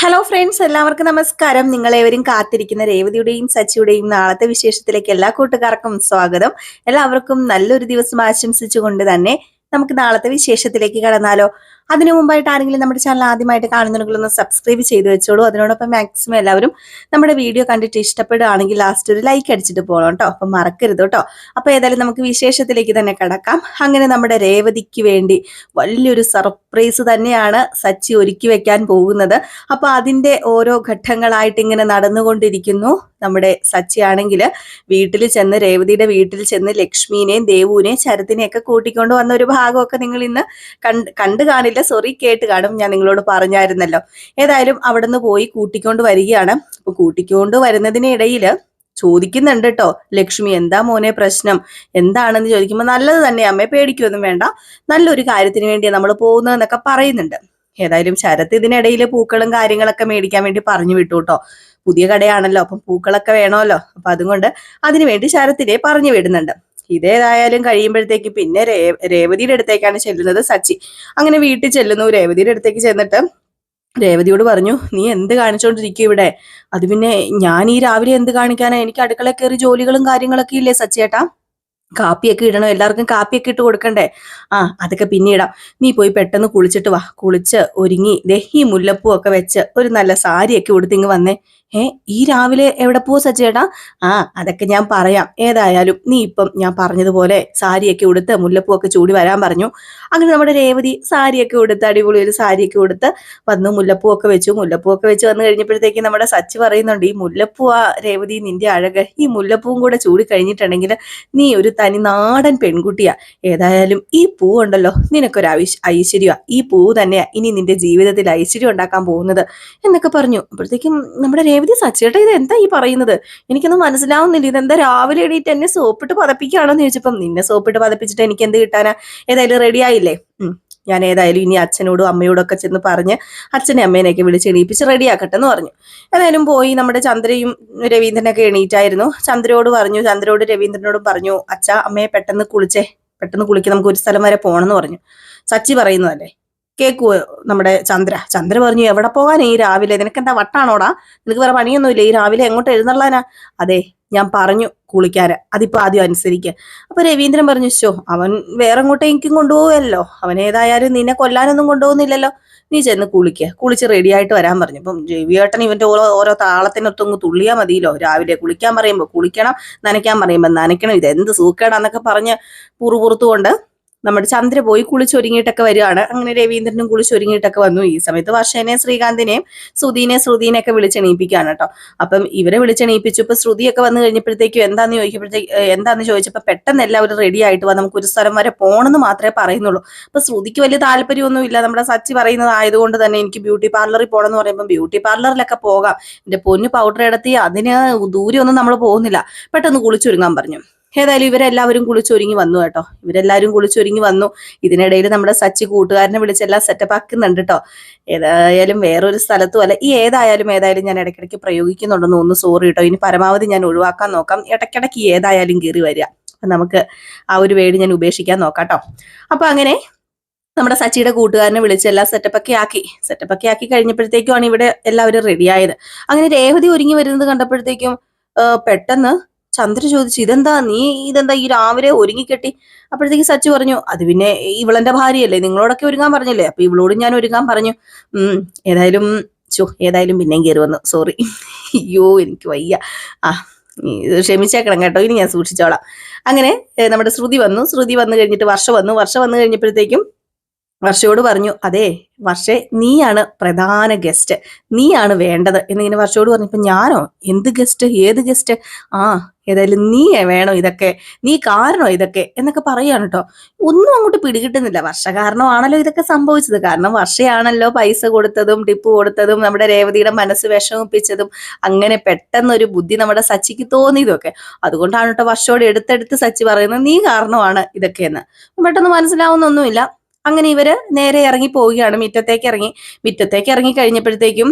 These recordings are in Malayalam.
ഹലോ ഫ്രണ്ട്സ്, എല്ലാവർക്കും നമസ്കാരം. നിങ്ങളേവരും കാത്തിരിക്കുന്ന രേവതിയുടെയും സച്ചിയുടെയും നാളത്തെ വിശേഷത്തിലേക്ക് എല്ലാ കൂട്ടുകാർക്കും സ്വാഗതം. എല്ലാവർക്കും നല്ലൊരു ദിവസം ആശംസിച്ചുകൊണ്ട് തന്നെ നമുക്ക് നാളത്തെ വിശേഷത്തിലേക്ക് കടന്നാലോ. അതിനു മുമ്പായിട്ട് ആരെങ്കിലും നമ്മുടെ ചാനൽ ആദ്യമായിട്ട് കാണുന്നുണ്ടെങ്കിൽ ഒന്ന് സബ്സ്ക്രൈബ് ചെയ്ത് വെച്ചോളൂ. അതിനോടൊപ്പം മാക്സിമം എല്ലാവരും നമ്മുടെ വീഡിയോ കണ്ടിട്ട് ഇഷ്ടപ്പെടുകയാണെങ്കിൽ ലാസ്റ്റ് ഒരു ലൈക്ക് അടിച്ചിട്ട് പോകണം കേട്ടോ. അപ്പം മറക്കരുത് കേട്ടോ. അപ്പൊ ഏതായാലും നമുക്ക് വിശേഷത്തിലേക്ക് തന്നെ കടക്കാം. അങ്ങനെ നമ്മുടെ രേവതിക്ക് വേണ്ടി വലിയൊരു സർപ്രൈസ് തന്നെയാണ് സച്ചി ഒരുക്കി വെക്കാൻ പോകുന്നത്. അപ്പൊ അതിന്റെ ഓരോ ഘട്ടങ്ങളായിട്ട് ഇങ്ങനെ നടന്നുകൊണ്ടിരിക്കുന്നു. നമ്മുടെ സച്ചി ആണെങ്കിൽ വീട്ടിൽ ചെന്ന്, രേവതിയുടെ വീട്ടിൽ ചെന്ന് ലക്ഷ്മീനെയും ദേവുവിനെയും ശരത്തിനെയൊക്കെ കൂട്ടിക്കൊണ്ട് വന്ന ഒരു ഭാഗമൊക്കെ നിങ്ങൾ ഇന്ന് കണ്ടു കാണില്ല, കേട്ട് കാണും. ഞാൻ നിങ്ങളോട് പറഞ്ഞായിരുന്നല്ലോ. ഏതായാലും അവിടുന്ന് പോയി കൂട്ടിക്കൊണ്ട് വരികയാണ്. അപ്പൊ കൂട്ടിക്കൊണ്ട് വരുന്നതിനിടയില് ചോദിക്കുന്നുണ്ട് കേട്ടോ ലക്ഷ്മി, എന്താ മോനെ പ്രശ്നം, എന്താണെന്ന് ചോദിക്കുമ്പോൾ നല്ലത് തന്നെ അമ്മേ, പേടിക്കൊന്നും വേണ്ട, നല്ലൊരു കാര്യത്തിന് വേണ്ടിയാണ് നമ്മൾ പോകുന്നതെന്നൊക്കെ പറയുന്നുണ്ട്. ഏതായാലും ശരത്ത് ഇതിനിടയിൽ പൂക്കളും കാര്യങ്ങളൊക്കെ മേടിക്കാൻ വേണ്ടി പറഞ്ഞു വിട്ടു കേട്ടോ. പുതിയ കടയാണല്ലോ, അപ്പം പൂക്കളൊക്കെ വേണമല്ലോ. അപ്പൊ അതുകൊണ്ട് അതിനുവേണ്ടി ശരത്തിനെ പറഞ്ഞു വിടുന്നുണ്ട്. ഇതേതായാലും കഴിയുമ്പോഴത്തേക്ക് പിന്നെ രേവതിയുടെ അടുത്തേക്കാണ് ചെല്ലുന്നത് സച്ചി. അങ്ങനെ വീട്ടിൽ ചെല്ലുന്നു. രേവതിയുടെ അടുത്തേക്ക് ചെന്നിട്ട് രേവതിയോട് പറഞ്ഞു, നീ എന്ത് കാണിച്ചോണ്ടിരിക്കും ഇവിടെ? അത് പിന്നെ ഞാൻ ഈ രാവിലെ എന്ത് കാണിക്കാനാ? എനിക്ക് അടുക്കള കയറി ജോലികളും കാര്യങ്ങളൊക്കെ ഇല്ലേ സച്ചിയേട്ടാ? കാപ്പിയൊക്കെ ഇടണം, എല്ലാവർക്കും കാപ്പിയൊക്കെ ഇട്ട് കൊടുക്കണ്ടേ? അതൊക്കെ പിന്നെ ഇടാം. നീ പോയി പെട്ടെന്ന് കുളിച്ചിട്ട് വാ. കുളിച്ച് ഒരുങ്ങി ദേ ഈ മുല്ലപ്പൂ ഒക്കെ വെച്ച് ഒരു നല്ല സാരിയൊക്കെ ഉടുത്തിങ്ങ് വന്നേ. ഈ രാവിലെ എവിടെ പോവാ സച്ചേട്ടാ? അതൊക്കെ ഞാൻ പറയാം. ഏതായാലും നീ ഇപ്പം ഞാൻ പറഞ്ഞതുപോലെ സാരിയൊക്കെ ഉടുത്ത് മുല്ലപ്പൂ ഒക്കെ ചൂടി വരാൻ പറഞ്ഞു. അങ്ങനെ നമ്മുടെ രേവതി സാരിയൊക്കെ ഉടുത്ത്, അടിപൊളി ഒരു സാരിയൊക്കെ ഉടുത്ത് വന്നു. മുല്ലപ്പൂ ഒക്കെ വെച്ചു. മുല്ലപ്പൂ ഒക്കെ വെച്ച് വന്നു കഴിഞ്ഞപ്പോഴത്തേക്ക് നമ്മുടെ സച്ചി പറയുന്നുണ്ട്, ഈ മുല്ലപ്പൂ രേവതി നിന്റെ അഴക്, ഈ മുല്ലപ്പൂവും കൂടെ ചൂടി കഴിഞ്ഞിട്ടുണ്ടെങ്കിൽ നീ ഒരു തനി നാടൻ പെൺകുട്ടിയാ. ഏതായാലും ഈ പൂ ഉണ്ടല്ലോ നിനക്കൊരു ഐശ്വര്യ. ഈ പൂ തന്നെയാ ഇനി നിന്റെ ജീവിതത്തിൽ ഐശ്വര്യം ഉണ്ടാക്കാൻ പോകുന്നത് എന്നൊക്കെ പറഞ്ഞു. അപ്പോഴത്തേക്കും നമ്മുടെ രേവതി, സച്ചേട്ടാ ഇത് എന്താ ഈ പറയുന്നത്? എനിക്കൊന്നും മനസ്സിലാവുന്നില്ല. ഇതെന്താ രാവിലെ എണീറ്റ് എന്നെ സോപ്പിട്ട് പതപ്പിക്കുകയാണോന്ന് ചോദിച്ചപ്പം, നിന്നെ സോപ്പിട്ട് പതപ്പിച്ചിട്ട് എനിക്ക് എന്ത് കിട്ടാനാ? ഏതായാലും റെഡി ആയില്ലേ? ഞാൻ ഏതായാലും ഇനി അച്ഛനോടും അമ്മയോടും ഒക്കെ ചെന്ന് പറഞ്ഞ് അച്ഛനെ അമ്മേനെയൊക്കെ വിളിച്ച് എണീപ്പിച്ച് റെഡിയാക്കട്ടെ എന്ന് പറഞ്ഞു. ഏതായാലും പോയി. നമ്മുടെ ചന്ദ്രയും രവീന്ദ്രനൊക്കെ എണീറ്റായിരുന്നു. ചന്ദ്രയോട് രവീന്ദ്രനോടും പറഞ്ഞു, അച്ഛാ അമ്മയെ പെട്ടെന്ന് കുളിക്ക്, നമുക്ക് ഒരു സ്ഥലം വരെ പോകണമെന്ന് പറഞ്ഞു. സച്ചി പറയുന്നതല്ലേ കേക്കുവോ നമ്മുടെ ചന്ദ്ര പറഞ്ഞു, എവിടെ പോകാൻ ഈ രാവിലെ? നിനക്ക് എന്താ വട്ടാണോടാ? നിനക്ക് വേറെ പണിയൊന്നുമില്ല? ഈ രാവിലെ എങ്ങോട്ട് എഴുന്നള്ളാനാ? അതെ, ഞാൻ പറഞ്ഞു കുളിക്കാന്, അതിപ്പോ ആദ്യം അനുസരിക്കുക. അപ്പൊ രവീന്ദ്രൻ പറഞ്ഞു, അവൻ വേറെ എങ്ങോട്ടേക്കും കൊണ്ടുപോകുമല്ലോ, അവൻ ഏതായാലും നിന്നെ കൊല്ലാനൊന്നും കൊണ്ടുപോകുന്നില്ലല്ലോ, നീ ചെന്ന് കുളിച്ച് റെഡിയായിട്ട് വരാൻ പറഞ്ഞു. അപ്പം രവിയേട്ടൻ ഇവന്റെ ഓരോ താളത്തിനൊത്തൊന്ന് തുള്ളിയാ മതിയല്ലോ. രാവിലെ കുളിക്കാൻ പറയുമ്പോൾ കുളിക്കണം, നനയ്ക്കാൻ പറയുമ്പോൾ നനയ്ക്കണം, ഇതെന്ത് സൂക്കേടാന്നൊക്കെ പറഞ്ഞ് പുറത്തുകൊണ്ട് നമ്മുടെ ചന്ദ്ര പോയി കുളിച്ചൊരുങ്ങിയിട്ടൊക്കെ വരികയാണ്. അങ്ങനെ രവീന്ദ്രനും കുളിച്ചൊരുങ്ങിയിട്ടൊക്കെ വന്നു. ഈ സമയത്ത് വർഷേനെയും ശ്രീകാന്തിനെയും ശ്രുതിനെയൊക്കെ വിളിച്ചെണീപ്പിക്കുകയാണ് കേട്ടോ. അപ്പം ഇവരെ വിളിച്ചെണീപ്പിച്ചു. ഇപ്പൊ ശ്രുതിയൊക്കെ വന്നു കഴിഞ്ഞപ്പോഴത്തേക്കും എന്താന്ന് ചോദിച്ചപ്പോ പെട്ടെന്ന് എല്ലാവരും റെഡി ആയിട്ട് വാ, നമുക്ക് ഒരു സ്ഥലം വരെ പോകണമെന്ന് മാത്രമേ പറയുന്നുള്ളൂ. അപ്പൊ ശ്രുതിക്ക് വലിയ താല്പര്യമൊന്നും ഇല്ല. നമ്മുടെ സച്ചി പറയുന്നത് ആയതുകൊണ്ട് തന്നെ എനിക്ക് ബ്യൂട്ടി പാർലറിൽ പോകണം എന്ന് പറയുമ്പോൾ ബ്യൂട്ടി പാർലറിലൊക്കെ പോകാം, എന്റെ പൊന്നു പൗഡർ ഇടത്തി അതിന് ദൂരെ ഒന്നും നമ്മൾ പോകുന്നില്ല, പെട്ടെന്ന് കുളിച്ചൊരുങ്ങാൻ പറഞ്ഞു. ഏതായാലും ഇവരെല്ലാവരും കുളിച്ചൊരുങ്ങി വന്നു കേട്ടോ. ഇവരെല്ലാവരും കുളിച്ചൊരുങ്ങി വന്നു. ഇതിനിടയിൽ നമ്മുടെ സച്ചി കൂട്ടുകാരനെ വിളിച്ചെല്ലാം സെറ്റപ്പ് ആക്കുന്നുണ്ട് കേട്ടോ. ഏതായാലും വേറൊരു സ്ഥലത്തും അല്ല. ഏതായാലും ഞാൻ ഇടയ്ക്കിടയ്ക്ക് പ്രയോഗിക്കുന്നുണ്ടെന്ന് ഒന്ന് സോറി കേട്ടോ. ഇനി പരമാവധി ഞാൻ ഒഴിവാക്കാൻ നോക്കാം. ഇടയ്ക്കിടയ്ക്ക് ഏതായാലും കയറി വരിക. അപ്പൊ നമുക്ക് ആ ഒരു വേട് ഞാൻ ഉപേക്ഷിക്കാൻ നോക്കാം കേട്ടോ. അപ്പൊ അങ്ങനെ നമ്മുടെ സച്ചിയുടെ കൂട്ടുകാരനെ വിളിച്ച് എല്ലാം സെറ്റപ്പൊക്കെ ആക്കി കഴിഞ്ഞപ്പോഴത്തേക്കുമാണ് ഇവിടെ എല്ലാവരും റെഡിയായത്. അങ്ങനെ രേവതി ഒരുങ്ങി വരുന്നത് കണ്ടപ്പോഴത്തേക്കും പെട്ടെന്ന് ചന്ദ്ര ചോദിച്ചു, ഇതെന്താ ഈ രാവിലെ ഒരുങ്ങിക്കെട്ടി? അപ്പോഴത്തേക്ക് സച്ചി പറഞ്ഞു, അത് പിന്നെ ഇവളെന്റെ ഭാര്യയല്ലേ, നിങ്ങളോടൊക്കെ ഒരുങ്ങാൻ പറഞ്ഞില്ലേ, അപ്പൊ ഇവളോടും ഞാൻ ഒരുങ്ങാൻ പറഞ്ഞു. ഏതായാലും പിന്നെയും കയറി വന്നു, സോറി. അയ്യോ എനിക്ക് വയ്യ. ക്ഷമിച്ചേക്കണം കേട്ടോ, ഇനി ഞാൻ സൂക്ഷിച്ചോളാം. അങ്ങനെ നമ്മുടെ ശ്രുതി വന്നു കഴിഞ്ഞിട്ട് വർഷ വന്നു കഴിഞ്ഞപ്പോഴത്തേക്കും വർഷയോട് പറഞ്ഞു, അതെ വർഷേ, നീയാണ് പ്രധാന ഗസ്റ്റ്, നീയാണ് വേണ്ടത് എന്നിങ്ങനെ വർഷയോട് പറഞ്ഞപ്പോ, ഞാനോ? എന്ത് ഗസ്റ്റ്? ഏത് ഗസ്റ്റ്? ഏതായാലും നീ വേണോ ഇതൊക്കെ, നീ കാരണോ ഇതൊക്കെ എന്നൊക്കെ പറയാണ് കേട്ടോ. ഒന്നും അങ്ങോട്ട് പിടികിട്ടുന്നില്ല. വർഷ കാരണമാണല്ലോ ഇതൊക്കെ സംഭവിച്ചത്. കാരണം വർഷയാണല്ലോ പൈസ കൊടുത്തതും ടിപ്പ് കൊടുത്തതും നമ്മുടെ രേവതിയുടെ മനസ്സ് വിഷമിപ്പിച്ചതും. അങ്ങനെ പെട്ടെന്നൊരു ബുദ്ധി നമ്മുടെ സച്ചിക്ക് തോന്നിയതൊക്കെ അതുകൊണ്ടാണ് കേട്ടോ വർഷയോട് എടുത്തെടുത്ത് സച്ചി പറയുന്നത്, നീ കാരണമാണ് ഇതൊക്കെയെന്ന്. പെട്ടെന്ന് മനസ്സിലാവുന്നൊന്നുമില്ല. അങ്ങനെ ഇവര് നേരെ ഇറങ്ങി പോവുകയാണ്. മുറ്റത്തേക്ക് ഇറങ്ങി കഴിഞ്ഞപ്പോഴത്തേക്കും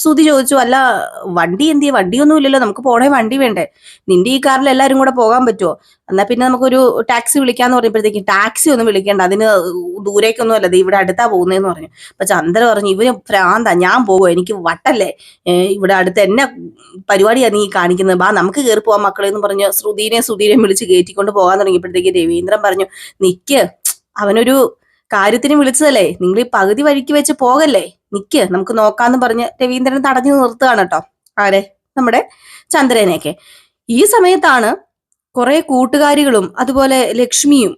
ശ്രുതി ചോദിച്ചു, അല്ല വണ്ടി എന്തിയെ, വണ്ടിയൊന്നും ഇല്ലല്ലോ, നമുക്ക് പോണേ വണ്ടി വേണ്ടേ, നിന്റെ ഈ കാറിൽ എല്ലാരും കൂടെ പോകാൻ പറ്റുമോ, എന്നാ പിന്നെ നമുക്കൊരു ടാക്സി വിളിക്കാന്ന് പറഞ്ഞപ്പോഴത്തേക്കും ടാക്സി ഒന്നും വിളിക്കേണ്ട, അതിന് ദൂരേക്കൊന്നും അല്ലത്, ഇവിടെ അടുത്താ പോകുന്നതെന്ന് പറഞ്ഞു. അപ്പൊ ചന്ദ്ര പറഞ്ഞു, ഇവന് ഭ്രാന്താ, ഞാൻ പോകുമോ, എനിക്ക് വട്ടല്ലേ, ഇവിടെ അടുത്ത് എന്നെ പരിപാടിയാ നീ കാണിക്കുന്നത്, ബാ നമുക്ക് കയറി പോവാൻ മക്കളെ എന്ന് പറഞ്ഞ് സുധീനെയും വിളിച്ച് കയറ്റിക്കൊണ്ട് പോകാൻ തുടങ്ങിയപ്പോഴത്തേക്ക് രവീന്ദ്രൻ പറഞ്ഞു, നിക്ക്, അവനൊരു കാര്യത്തിന് വിളിച്ചതല്ലേ, നിങ്ങൾ ഈ പകുതി വഴിക്ക് വെച്ച് പോകല്ലേ, നിക്ക്, നമുക്ക് നോക്കാന്ന് പറഞ്ഞ് രവീന്ദ്രൻ തടഞ്ഞു നിർത്തുകയാണ് കേട്ടോ. ആരെ, നമ്മുടെ ചന്ദ്രനെയൊക്കെ. ഈ സമയത്താണ് കുറെ കൂട്ടുകാരികളും അതുപോലെ ലക്ഷ്മിയും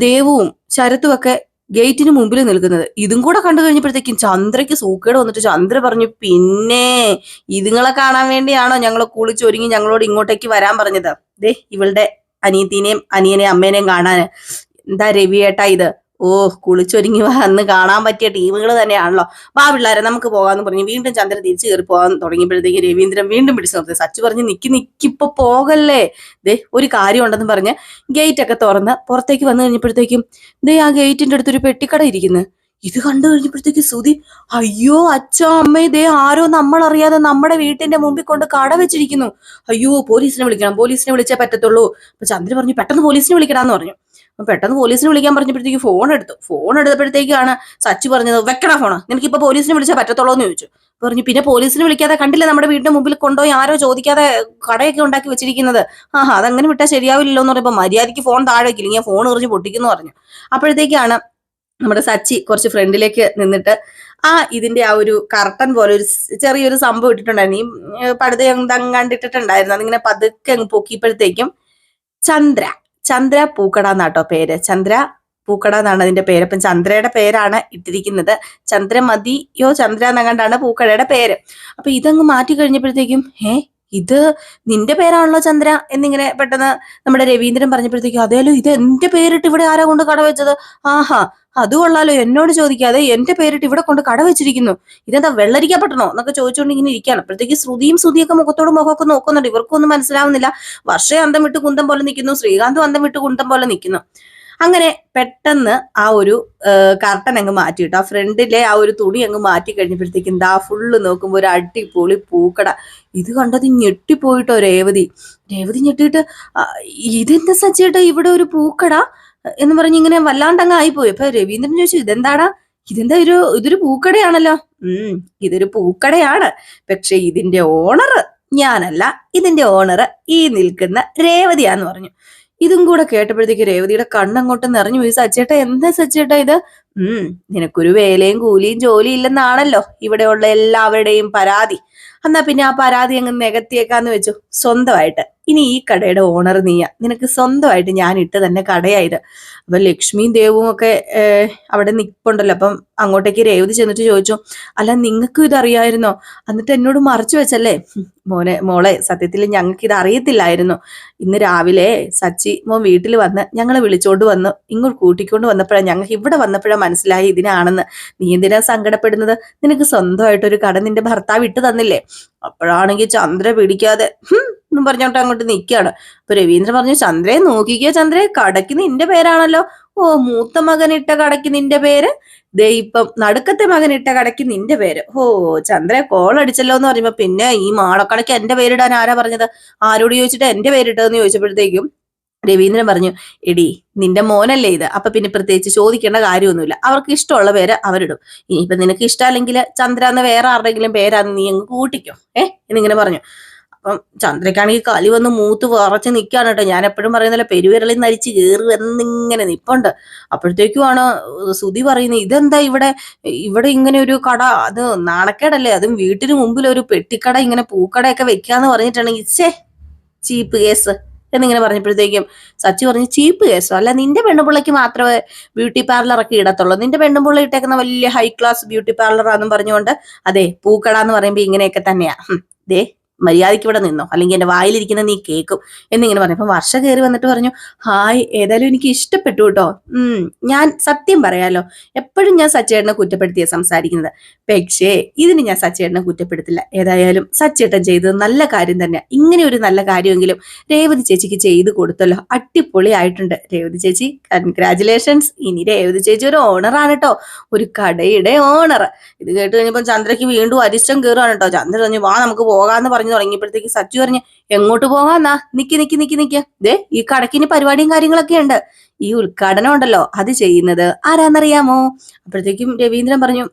ദേവുവും ശരത്തും ഒക്കെ ഗേറ്റിന് മുമ്പിൽ നിൽക്കുന്നത്. ഇതും കൂടെ കണ്ടു കഴിഞ്ഞപ്പോഴത്തേക്കും ചന്ദ്രയ്ക്ക് സൂക്കേട് വന്നിട്ട് ചന്ദ്ര പറഞ്ഞു, പിന്നെ ഇതുങ്ങളെ കാണാൻ വേണ്ടിയാണോ ഞങ്ങൾ കുളിച്ചൊരുങ്ങി ഞങ്ങളോട് ഇങ്ങോട്ടേക്ക് വരാൻ പറഞ്ഞത്, ദേ ഇവളുടെ അനിയത്തിനെയും അനിയനെയും അമ്മേനെയും കാണാൻ, എന്താ രവിയേട്ടാ ഇത്, ഓ കുളിച്ചൊരുങ്ങി വന്ന് കാണാൻ പറ്റിയ ടീമുകൾ തന്നെയാണല്ലോ, വാ പിള്ളേരെ നമുക്ക് പോകാന്ന് പറഞ്ഞ് വീണ്ടും ചന്ദ്രൻ തിരിച്ചു കയറി പോകാൻ തുടങ്ങിയപ്പോഴത്തേക്ക് രവീന്ദ്രൻ വീണ്ടും പിടിച്ചു നിർത്തി. സച്ചു പറഞ്ഞ്, നിക്കിപ്പൊ പോകല്ലേ, ദേ ഒരു കാര്യം ഉണ്ടെന്ന് പറഞ്ഞ് ഗേറ്റ് ഒക്കെ തുറന്ന് പുറത്തേക്ക് വന്നു കഴിഞ്ഞപ്പോഴത്തേക്കും ദേ ആ ഗേറ്റിന്റെ അടുത്തൊരു പെട്ടിക്കട ഇരിക്കുന്നു. ഇത് കണ്ടു കഴിഞ്ഞപ്പോഴത്തേക്ക് ശ്രുതി, അയ്യോ അച്ഛാ അമ്മേ, ദേ ആരോ നമ്മൾ അറിയാതെ നമ്മുടെ വീട്ടിന്റെ മുമ്പിൽ കൊണ്ട് കട വെച്ചിരിക്കുന്നു, അയ്യോ പോലീസിനെ വിളിക്കണം, പോലീസിനെ വിളിച്ചേ പറ്റത്തുള്ളൂ. അപ്പൊ ചന്ദ്രൻ പറഞ്ഞു, പെട്ടെന്ന് പോലീസിനെ വിളിക്കടാന്ന് പറഞ്ഞു. പെട്ടെന്ന് പോലീസിനെ വിളിക്കാൻ പറഞ്ഞപ്പോഴത്തേക്ക് ഫോൺ എടുത്തപ്പോഴത്തേക്കാണ് സച്ചു പറഞ്ഞത്, വെക്കണ ഫോണ്, നിനക്കിപ്പോ പോലീസിനെ വിളിച്ചാൽ പറ്റത്തുള്ളൂ എന്ന് ചോദിച്ചു. പറഞ്ഞു, പിന്നെ പോലീസിനെ വിളിക്കാതെ കണ്ടില്ലേ നമ്മുടെ വീടിന്റെ മുമ്പിൽ കൊണ്ടുപോയി ആരോ ചോദിക്കാതെ കടയൊക്കെ ഉണ്ടാക്കി വെച്ചിരിക്കുന്നത്, അതങ്ങനെ വിട്ടാൽ ശരിയാവില്ലല്ലോ എന്ന് പറയുമ്പോൾ മര്യാദയ്ക്ക് ഫോൺ താഴെ വെക്കില്ല, ഞാൻ ഫോൺ എറിഞ്ഞ് പൊട്ടിക്കുന്നു പറഞ്ഞു. അപ്പോഴത്തേക്കാണ് നമ്മുടെ സച്ചി കുറച്ച് ഫ്രണ്ടിലേക്ക് നിന്നിട്ട് ഇതിന്റെ ആ ഒരു കർട്ടൻ പോലെ ഒരു ചെറിയൊരു സംഭവം ഇട്ടിട്ടുണ്ടായിരുന്നു, ഈ പടുത കണ്ടിട്ടിട്ടുണ്ടായിരുന്നു, അതിങ്ങനെ പതുക്കെ അങ്ങ് പൊക്കിയപ്പോഴത്തേക്കും ചന്ദ്ര പൂക്കട എന്നാട്ടോ പേര്, ചന്ദ്ര പൂക്കട എന്നാണ് അതിന്റെ പേര്. അപ്പം ചന്ദ്രയുടെ പേരാണ് ഇട്ടിരിക്കുന്നത്, ചന്ദ്രമതിയോ ചന്ദ്ര എന്നങ്ങാണ്ടാണ് പൂക്കടയുടെ പേര്. അപ്പൊ ഇതങ്ങ് മാറ്റി കഴിഞ്ഞപ്പോഴത്തേക്കും, ഇത് നിന്റെ പേരാണല്ലോ ചന്ദ്ര എന്നിങ്ങനെ പെട്ടെന്ന് നമ്മുടെ രവീന്ദ്രൻ പറഞ്ഞപ്പോഴത്തേക്കും, അതേലോ ഇത് എന്റെ പേരിട്ട് ഇവിടെ ആരാ കൊണ്ട് കട വെച്ചത്, ആഹാ അത് കൊള്ളാലോ, എന്നോട് ചോദിക്കാതെ എന്റെ പേരിട്ട് ഇവിടെ കൊണ്ട് കട വെച്ചിരിക്കുന്നു, ഇതെന്താ വെള്ളരിക്കപ്പെട്ടണോ എന്നൊക്കെ ചോദിച്ചുകൊണ്ട് ഇങ്ങനെ ഇരിക്കുകയാണ്. അപ്പോഴത്തേക്ക് ശ്രുതിയൊക്കെ മുഖത്തോട് മുഖമൊക്കെ നോക്കുന്നുണ്ട്, ഇവർക്കൊന്നും മനസ്സിലാവുന്നില്ല. വർഷ അന്തം വിട്ട് കുന്തം പോലെ നിൽക്കുന്നു, ശ്രീകാന്തും അന്തം വിട്ട് കുന്തം പോലെ നിൽക്കുന്നു. അങ്ങനെ പെട്ടെന്ന് ആ ഒരു കർട്ടൻ അങ്ങ് മാറ്റിയിട്ട് ആ ഫ്രണ്ടിലെ ആ ഒരു തുണി അങ്ങ് മാറ്റി കഴിഞ്ഞപ്പോഴത്തേക്കും ദാ ഫുള്ള് നോക്കുമ്പോൾ ഒരു അടിപൊളി പൂക്കട. ഇത് കണ്ടത് ഞെട്ടിപ്പോയിട്ടോ രേവതി ഞെട്ടിയിട്ട്, ഇതെന്താ സച്ചേട്ടാ ഇവിടെ ഒരു പൂക്കട എന്ന് പറഞ്ഞ് ഇങ്ങനെ വല്ലാണ്ടങ്ങ് ആയിപ്പോയി. അപ്പൊ രവീന്ദ്രൻ ചോദിച്ചു, ഇതെന്താ ഇതൊരു പൂക്കടയാണല്ലോ. ഇതൊരു പൂക്കടയാണ്, പക്ഷെ ഇതിന്റെ ഓണർ ഞാനല്ല, ഇതിന്റെ ഓണർ ഈ നിൽക്കുന്ന രേവതിയാന്ന് പറഞ്ഞു. ഇതും കൂടെ കേട്ടപ്പോഴത്തേക്ക് രേവതിയുടെ കണ്ണങ്ങോട്ട് നിറഞ്ഞു പോയി. സച്ചേട്ടാ എന്താ സച്ചേട്ടാ ഇത്, നിനക്കൊരു വേലയും കൂലിയും ജോലി ഇല്ലെന്നാണല്ലോ ഇവിടെയുള്ള എല്ലാവരുടെയും പരാതി, എന്നാ പിന്നെ ആ പരാതി അങ്ങ് നികത്തിയേക്കാന്ന് വെച്ചു സ്വന്തമായിട്ട്. ഇനി ഈ കടയുടെ ഓണർ നീയാ, നിനക്ക് സ്വന്തമായിട്ട് ഞാൻ ഇട്ട് തന്നെ കടയായത്. അപ്പൊ ലക്ഷ്മിയും ദേവും ഒക്കെ അവിടെ നിൽപ്പുണ്ടല്ലോ. അപ്പം അങ്ങോട്ടേക്ക് രേവതി ചെന്നിട്ട് ചോദിച്ചു, അല്ല നിങ്ങൾക്കും ഇത് അറിയായിരുന്നോ, എന്നിട്ട് എന്നോട് മറച്ചു വെച്ചല്ലേ. മോളെ സത്യത്തിൽ ഞങ്ങൾക്ക് ഇത് അറിയത്തില്ലായിരുന്നു, ഇന്ന് രാവിലെ സച്ചി മോൻ വീട്ടിൽ വന്ന് ഞങ്ങളെ വിളിച്ചോണ്ട് വന്ന് ഇങ്ങോട്ട് കൂട്ടിക്കൊണ്ട് വന്നപ്പോഴാണ് ഞങ്ങൾക്ക് ഇവിടെ വന്നപ്പോഴാണ് മനസ്സിലായി ഇതിനാണെന്ന്. നീ എന്തിനാ സങ്കടപ്പെടുന്നത്, നിനക്ക് സ്വന്തമായിട്ടൊരു കട നിന്റെ ഭർത്താവ് ഇട്ട് തന്നില്ലേ. അപ്പോഴാണെങ്കിൽ ചന്ദ്ര പിടിക്കാതെ എന്നും പറഞ്ഞോട്ട് അങ്ങോട്ട് നിൽക്കുകയാണ്. അപ്പൊ രവീന്ദ്രൻ പറഞ്ഞു, ചന്ദ്രയെ നോക്കിക്കോ, ചന്ദ്രയെ കടയ്ക്ക് നിന്റെ പേരാണല്ലോ, ഓ മൂത്ത മകൻ ഇട്ട കടയ്ക്ക് നിന്റെ പേര്, ദേ ഇപ്പം നടുക്കത്തെ മകൻ ഇട്ട കടയ്ക്ക് നിന്റെ പേര്, ഓ ചന്ദ്രയെ കോൾ അടിച്ചല്ലോ എന്ന് പറയുമ്പോ, പിന്നെ ഈ മാളക്കടയ്ക്ക് എന്റെ പേരിടാൻ ആരാ പറഞ്ഞത്, ആരോട് ചോദിച്ചിട്ട് എന്റെ പേരിട്ടതെന്ന് ചോദിച്ചപ്പോഴത്തേക്കും രവീന്ദ്രൻ പറഞ്ഞു, എടി നിന്റെ മോനല്ലേ ഇത്, അപ്പൊ പിന്നെ പ്രത്യേകിച്ച് ചോദിക്കേണ്ട കാര്യമൊന്നുമില്ല, അവർക്ക് ഇഷ്ടമുള്ള പേര് അവരിടും, ഇനിയിപ്പൊ നിനക്ക് ഇഷ്ടമല്ലെങ്കിൽ ചന്ദ്ര എന്ന് വേറെ ആരുടെങ്കിലും പേരാന്ന് നീ അങ്ങ് കൂട്ടിക്കോ എന്നിങ്ങനെ പറഞ്ഞു. അപ്പം ചന്ദ്രക്കാണെങ്കിൽ കലി വന്ന് മൂത്ത് വിറച്ച് നിൽക്കാണ് കേട്ടോ. ഞാൻ എപ്പോഴും പറയുന്നില്ല, പെരുവിരളിൽ നരിച്ച് കയറി എന്നിങ്ങനെ നിപ്പുണ്ട്. അപ്പോഴത്തേക്കുമാണ് ശ്രുതി പറയുന്നത്, ഇതെന്താ ഇവിടെ ഇങ്ങനെ ഒരു കട, അത് നാണക്കേടല്ലേ, അതും വീട്ടിന് മുമ്പിൽ ഒരു പെട്ടിക്കട ഇങ്ങനെ പൂക്കടയൊക്കെ വെക്കാന്ന് പറഞ്ഞിട്ടുണ്ടെങ്കിൽ ചീപ്പ് കേസ് എന്നിങ്ങനെ പറഞ്ഞപ്പോഴത്തേക്കും സച്ചി പറഞ്ഞു, ചീപ്പ് കേസോ അല്ല, നിന്റെ പെണ്ണുപിള്ളയ്ക്ക് മാത്രമേ ബ്യൂട്ടി പാർലറൊക്കെ ഇടത്തുള്ളൂ, നിന്റെ പെണ്ണുപിള്ള ഇട്ടേക്കുന്ന വലിയ ഹൈ ക്ലാസ് ബ്യൂട്ടി പാർലറാന്നും പറഞ്ഞുകൊണ്ട്, അതെ പൂക്കട എന്ന് പറയുമ്പോ ഇങ്ങനെയൊക്കെ തന്നെയാ, ദേ മര്യാദയ്ക്ക് ഇവിടെ നിന്നോ, അല്ലെങ്കിൽ എന്റെ വായിലിരിക്കുന്ന നീ കേൾക്കും എന്നിങ്ങനെ പറഞ്ഞു. അപ്പൊ വർഷ കയറി വന്നിട്ട് പറഞ്ഞു, ഹായ്, ഏതായാലും എനിക്ക് ഇഷ്ടപ്പെട്ടു കേട്ടോ. ഞാൻ സത്യം പറയാലോ, എപ്പോഴും ഞാൻ സച്ചേട്ടനെ കുറ്റപ്പെടുത്തിയ സംസാരിക്കുന്നത്, പക്ഷേ ഇതിന് ഞാൻ സച്ചേട്ടനെ കുറ്റപ്പെടുത്തില്ല. ഏതായാലും സച്ചേട്ടൻ ചെയ്തത് നല്ല കാര്യം തന്നെ. ഇങ്ങനെ ഒരു നല്ല കാര്യമെങ്കിലും രേവതി ചേച്ചിക്ക് ചെയ്തു കൊടുത്തല്ലോ, അടിപൊളി ആയിട്ടുണ്ട് രേവതി ചേച്ചി, കൺഗ്രാചുലേഷൻസ്. ഇനി രേവതി ചേച്ചി ഒരു ഓണറാണ് കേട്ടോ, ഒരു കടയുടെ ഓണർ. ഇത് കേട്ട് കഴിഞ്ഞപ്പോ ചന്ദ്രയ്ക്ക് വീണ്ടും അരിഷ്ടം കയറുകയാണ് കേട്ടോ. ചന്ദ്ര പറഞ്ഞു, വാ നമുക്ക് പോകാന്ന് പറഞ്ഞു തുടങ്ങിയപ്പോഴത്തേക്ക് സച്ചു പറഞ്ഞു, എങ്ങോട്ട് പോകാന്നാ, നിക്ക് ദേ ഈ കടക്കിന് പരിപാടിയും കാര്യങ്ങളൊക്കെ ഉണ്ട്, ഈ ഉദ്ഘാടനം ഉണ്ടല്ലോ അത് ചെയ്യുന്നത് ആരാന്നറിയാമോ? അപ്പോഴത്തേക്കും രവീന്ദ്രൻ പറഞ്ഞു,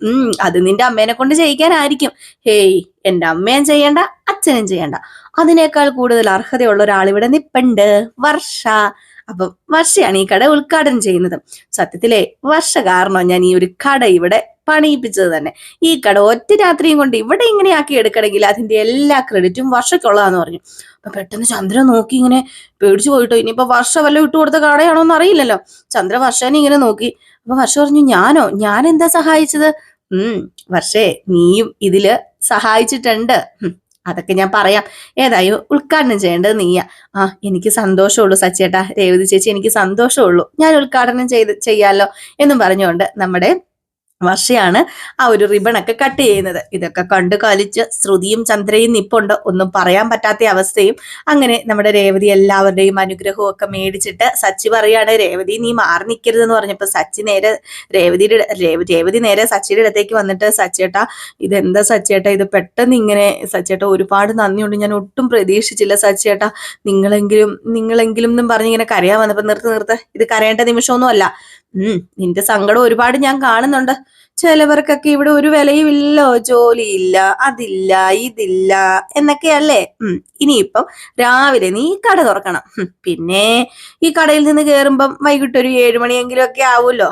അത് നിന്റെ അമ്മേനെ കൊണ്ട് ചെയ്യിക്കാനായിരിക്കും. ഹേയ്, എന്റെ അമ്മയും ചെയ്യണ്ട, അച്ഛനും ചെയ്യണ്ട, അതിനേക്കാൾ കൂടുതൽ അർഹതയുള്ള ഒരാൾ ഇവിടെ നിപ്പുണ്ട്, വർഷ. അപ്പം വർഷയാണ് ഈ കട ഉദ്ഘാടനം ചെയ്യുന്നത്. സത്യത്തിലെ വർഷ കാരണം ഞാൻ ഈ ഒരു കട ഇവിടെ പണിയിപ്പിച്ചത് തന്നെ. ഈ കട ഒറ്റ രാത്രിയും കൊണ്ട് ഇവിടെ ഇങ്ങനെ ആക്കി എടുക്കണമെങ്കിൽ അതിന്റെ എല്ലാ ക്രെഡിറ്റും വർഷക്കുള്ളതാന്ന് പറഞ്ഞു. അപ്പൊ പെട്ടെന്ന് ചന്ദ്ര നോക്കി ഇങ്ങനെ പേടിച്ചു പോയിട്ടോ. ഇനിയിപ്പോ വർഷ വല്ല ഇട്ട് കൊടുത്ത കടയാണോ എന്ന് അറിയില്ലല്ലോ. ചന്ദ്ര വർഷനെ ഇങ്ങനെ നോക്കി. അപ്പൊ വർഷ പറഞ്ഞു, ഞാൻ എന്താ സഹായിച്ചത്? വർഷേ, നീയും ഇതില് സഹായിച്ചിട്ടുണ്ട്. അതൊക്കെ ഞാൻ പറയാം. ഏതായാലും ഉദ്ഘാടനം ചെയ്യേണ്ടത് നീയാ. എനിക്ക് സന്തോഷമുള്ളൂ സച്ചേട്ടാ, രേവതി ചേച്ചി, എനിക്ക് സന്തോഷമുള്ളൂ, ഞാൻ ഉദ്ഘാടനം ചെയ്യാലോ എന്നും പറഞ്ഞുകൊണ്ട് നമ്മുടെ വർഷയാണ് ആ ഒരു റിബണൊക്കെ കട്ട് ചെയ്യുന്നത്. ഇതൊക്കെ കണ്ട് കളിച്ച് ശ്രുതിയും ചന്ദ്രയും നിപ്പുണ്ട്, ഒന്നും പറയാൻ പറ്റാത്ത അവസ്ഥയും. അങ്ങനെ നമ്മുടെ രേവതി എല്ലാവരുടെയും അനുഗ്രഹവും ഒക്കെ മേടിച്ചിട്ട് സച്ചി പറയാണ്, രേവതി നീ മാറി നിൽക്കരുതെന്ന് പറഞ്ഞപ്പോ സച്ചി നേരെ രേവതി നേരെ സച്ചിയുടെ അടുത്തേക്ക് വന്നിട്ട്, സച്ചേട്ടാ ഇതെന്താ സച്ചേട്ടാ ഇത് പെട്ടെന്ന് ഇങ്ങനെ? സച്ചേട്ടാ ഒരുപാട് നന്ദിയുണ്ട്, ഞാൻ ഒട്ടും പ്രതീക്ഷിച്ചില്ല സച്ചേട്ടാ, നിങ്ങളെങ്കിലും എന്നും പറഞ്ഞ് ഇങ്ങനെ കരയാൻ വന്നപ്പോ, നിർത്ത്, ഇത് കരയേണ്ട നിമിഷമൊന്നും അല്ല. നിന്റെ സങ്കടം ഒരുപാട് ഞാൻ കാണുന്നുണ്ട്. ചിലവർക്കൊക്കെ ഇവിടെ ഒരു വിലയും ഇല്ലോ, ജോലിയില്ല, അതില്ല, ഇതില്ല എന്നൊക്കെയല്ലേ. ഇനിയിപ്പം രാവിലെ നീ കട തുറക്കണം. പിന്നെ ഈ കടയിൽ നിന്ന് കയറുമ്പം വൈകിട്ട് ഒരു 7 മണിയെങ്കിലും ഒക്കെ ആവുമല്ലോ.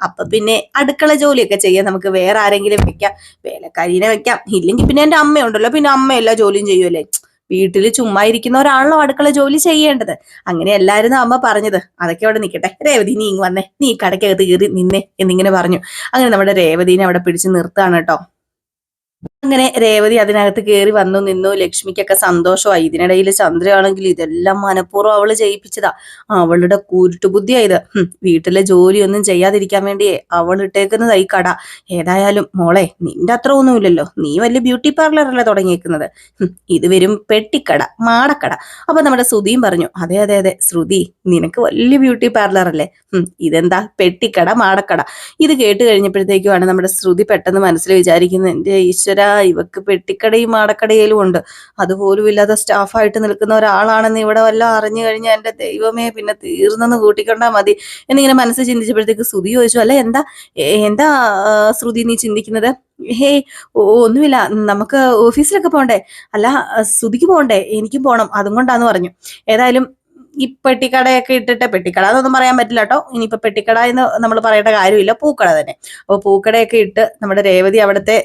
അപ്പൊ പിന്നെ അടുക്കള ജോലിയൊക്കെ ചെയ്യാൻ നമുക്ക് വേറെ ആരെങ്കിലും വെക്കാം, വേലക്കാരിനെ വെക്കാം. ഇല്ലെങ്കിൽ പിന്നെ എന്റെ അമ്മയുണ്ടല്ലോ, പിന്നെ അമ്മ എല്ലാ ജോലിയും ചെയ്യുമല്ലേ. വീട്ടിൽ ചുമ്മാ ഇരിക്കുന്ന ഒരാളോ അടുക്കള ജോലി ചെയ്യേണ്ടത്. അങ്ങനെ എല്ലാരും അമ്മ പറഞ്ഞത്. അതൊക്കെ അവിടെ നിൽക്കട്ടെ, രേവതി നീ ഇങ്ങ് വന്നേ, നീ കടക്കകത്ത് കയറി നിന്നേ എന്നിങ്ങനെ പറഞ്ഞു. അങ്ങനെ നമ്മുടെ രേവതിനെ അവിടെ പിടിച്ച് നിർത്തുകയാണ് കേട്ടോ. അങ്ങനെ രേവതി അതിനകത്ത് കയറി വന്നു നിന്നു. ലക്ഷ്മിക്കൊക്കെ സന്തോഷമായി. ഇതിനിടയിൽ ചന്ദ്രയാണെങ്കിൽ ഇതെല്ലാം മനഃപൂർവ്വം അവള് ചെയ്യിപ്പിച്ചതാ, അവളുടെ കൂട്ടുബുദ്ധിയായത്. വീട്ടിലെ ജോലിയൊന്നും ചെയ്യാതിരിക്കാൻ വേണ്ടിയേ അവൾ ഇട്ടേക്കുന്നത് ഈ കട. ഏതായാലും മോളെ, നിന്റെ അത്ര ഒന്നുമില്ലല്ലോ, നീ വലിയ ബ്യൂട്ടി പാർലറല്ലേ തുടങ്ങിയേക്കുന്നത്, ഇത് വരും പെട്ടിക്കട, മാടക്കട. അപ്പൊ നമ്മുടെ ശ്രുതിയും പറഞ്ഞു, അതെ ശ്രുതി, നിനക്ക് വലിയ ബ്യൂട്ടി പാർലർ അല്ലേ, ഇതെന്താ പെട്ടിക്കട, മാടക്കട. ഇത് കേട്ട് കഴിഞ്ഞപ്പോഴത്തേക്കുമാണ് നമ്മുടെ ശ്രുതി പെട്ടെന്ന് മനസ്സിൽ വിചാരിക്കുന്നത്, എന്റെ ഈശ്വര, ഇവക്ക് പെട്ടിക്കടയും മാടക്കടയിലും ഉണ്ട്, അതുപോലും ഇല്ലാതെ സ്റ്റാഫായിട്ട് നിൽക്കുന്ന ഒരാളാണെന്ന് ഇവിടെ വല്ലതും അറിഞ്ഞു കഴിഞ്ഞാൽ എന്റെ ദൈവമേ, പിന്നെ തീർന്നെന്ന് കൂട്ടിക്കൊണ്ടാ മതി എന്നിങ്ങനെ മനസ്സ് ചിന്തിച്ചപ്പോഴത്തേക്ക് ശ്രുതി ചോദിച്ചു, അല്ല എന്താ ശ്രുതി നീ ചിന്തിക്കുന്നത്? ഹേയ്, ഒന്നുമില്ല, നമുക്ക് ഓഫീസിലൊക്കെ പോണ്ടേ, അല്ല ശ്രുതിക്ക് പോണ്ടേ, എനിക്കും പോണം, അതും കൊണ്ടാന്ന് പറഞ്ഞു. ഏതായാലും ഈ പെട്ടിക്കടയൊക്കെ ഇട്ടിട്ട്, പെട്ടിക്കട എന്നൊന്നും പറയാൻ പറ്റില്ല കേട്ടോ, ഇനിയിപ്പോ പെട്ടിക്കട എന്ന് നമ്മൾ പറയേണ്ട കാര്യമില്ല, പൂക്കട തന്നെ. അപ്പോൾ പൂക്കടയൊക്കെ ഇട്ട് നമ്മുടെ രേവതി അവിടുത്തെ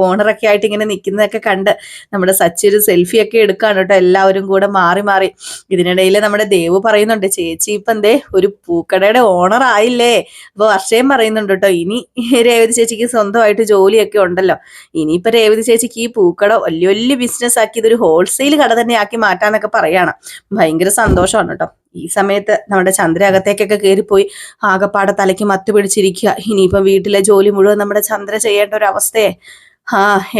ഓണറൊക്കെ ആയിട്ട് ഇങ്ങനെ നിൽക്കുന്നതൊക്കെ കണ്ട് നമ്മുടെ സച്ചി ഒരു സെൽഫിയൊക്കെ എടുക്കാണ് കേട്ടോ, എല്ലാവരും കൂടെ മാറി മാറി. ഇതിനിടയിൽ നമ്മുടെ ദേവു പറയുന്നുണ്ട്, ചേച്ചി ഇപ്പൊ എന്തേ ഒരു പൂക്കടയുടെ ഓണർ ആയില്ലേ. അപ്പൊ വർഷയും പറയുന്നുണ്ട് കേട്ടോ, ഇനി രേവതി ചേച്ചിക്ക് സ്വന്തമായിട്ട് ജോലിയൊക്കെ ഉണ്ടല്ലോ, ഇനിയിപ്പോ രേവതി ചേച്ചിക്ക് ഈ പൂക്കട വലിയ വലിയ ബിസിനസ് ആക്കി ഇതൊരു ഹോൾസെയിൽ കട തന്നെ ആക്കി മാറ്റാന്നൊക്കെ പറയാണ്. ഭയങ്കര സന്തോഷമാണ് കേട്ടോ. ഈ സമയത്ത് നമ്മുടെ ചന്ദ്ര അകത്തേക്കൊക്കെ കയറിപ്പോയി ആകപ്പാടെ തലയ്ക്ക് മത്ത് പിടിച്ചിരിക്കുക. ഇനിയിപ്പം വീട്ടിലെ ജോലി മുഴുവൻ നമ്മുടെ ചന്ദ്ര ചെയ്യേണ്ട ഒരു അവസ്ഥയെ.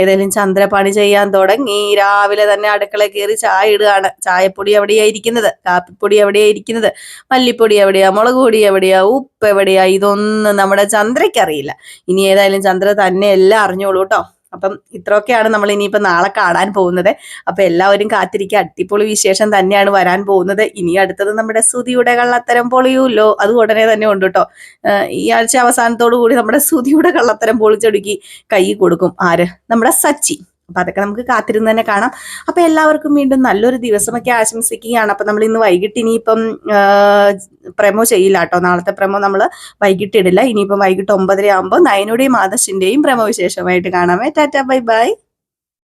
ഏതായാലും ചന്ദ്ര പണി ചെയ്യാൻ തുടങ്ങി. രാവിലെ തന്നെ അടുക്കള കയറി ചായ ഇടുകയാണ്. ചായപ്പൊടി എവിടെയാ ഇരിക്കുന്നത്, കാപ്പിപ്പൊടി എവിടെയാ ഇരിക്കുന്നത്, മല്ലിപ്പൊടി എവിടെയാ, മുളക് പൊടി എവിടെയാ, ഉപ്പ് എവിടെയാ, ഇതൊന്നും നമ്മുടെ ചന്ദ്രയ്ക്ക് അറിയില്ല. ഇനി ഏതായാലും ചന്ദ്ര തന്നെ എല്ലാം അറിഞ്ഞോളൂ കേട്ടോ. അപ്പം ഇത്രയൊക്കെയാണ് നമ്മൾ ഇനിയിപ്പോ നാളെ കാണാൻ പോകുന്നത്. അപ്പൊ എല്ലാവരും കാത്തിരിക്കുക, അടിപൊളി വിശേഷം തന്നെയാണ് വരാൻ പോകുന്നത്. ഇനി അടുത്തത് നമ്മുടെ ശ്രുതിയുടെ കള്ളത്തരം പൊളിയൂല്ലോ, അത് ഉടനെ തന്നെ ഉണ്ട് കേട്ടോ. ഈ ആഴ്ച അവസാനത്തോടു കൂടി നമ്മുടെ ശ്രുതിയുടെ കള്ളത്തരം പൊളിച്ചൊടുക്കി കൈ കൊടുക്കും ആര്, നമ്മുടെ സച്ചി. അപ്പൊ അതൊക്കെ നമുക്ക് കാത്തിരുന്ന് തന്നെ കാണാം. അപ്പൊ എല്ലാവർക്കും വീണ്ടും നല്ലൊരു ദിവസമൊക്കെ ആശംസിക്കുകയാണ്. അപ്പൊ നമ്മൾ ഇന്ന് വൈകിട്ട് ഇനിയിപ്പം പ്രമോ ചെയ്യില്ല കേട്ടോ, നാളത്തെ പ്രമോ നമ്മൾ വൈകിട്ട് ഇടില്ല. ഇനിയിപ്പം വൈകിട്ട് 9:30 ആകുമ്പോൾ നയനുടെയും ആദർശിന്റെയും പ്രമോ വിശേഷമായിട്ട് കാണാമേ. Tata, bye by.